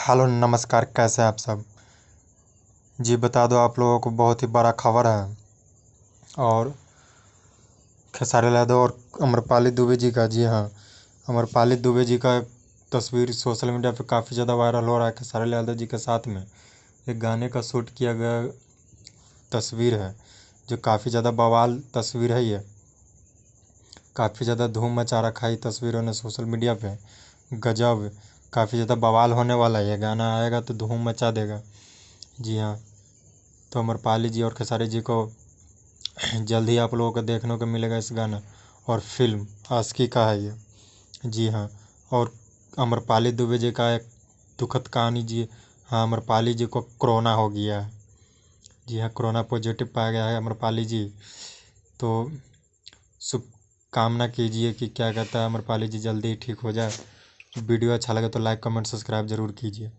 Hello नमस्कार, कैसे हैं आप सब। जी बता दो आप लोगों को बहुत ही बड़ा खबर है। और खेसारी लाल यादव और अमरपाली दुबे जी का, जी हाँ, अमरपाली दुबे जी का तस्वीर सोशल मीडिया पे काफ़ी ज़्यादा वायरल हो रहा है। खेसारी लाल यादव जी के साथ में एक गाने का शूट किया गया तस्वीर है, जो काफ़ी ज़्यादा बवाल तस्वीर है। ये काफ़ी ज़्यादा धूम मचा रखा है ये तस्वीरों ने सोशल मीडिया पे। गजब, काफ़ी ज़्यादा बवाल होने वाला है। ये गाना आएगा तो धूम मचा देगा। जी हाँ, तो अमरपाली जी और खेसारी जी को जल्द ही आप लोगों को देखने को मिलेगा इस गाना। और फिल्म आशिकी का है ये। जी हाँ, और अमरपाली दुबे जी का एक दुखद कहानी। जी हाँ, अमरपाली जी को कोरोना हो गया है। जी हाँ, कोरोना पॉजिटिव पाया गया है अमरपाली जी। तो शुभकामना कीजिए कि क्या कहता है, अमरपाली जी जल्दी ही ठीक हो जाए। वीडियो अच्छा लगे तो लाइक कमेंट सब्सक्राइब ज़रूर कीजिए।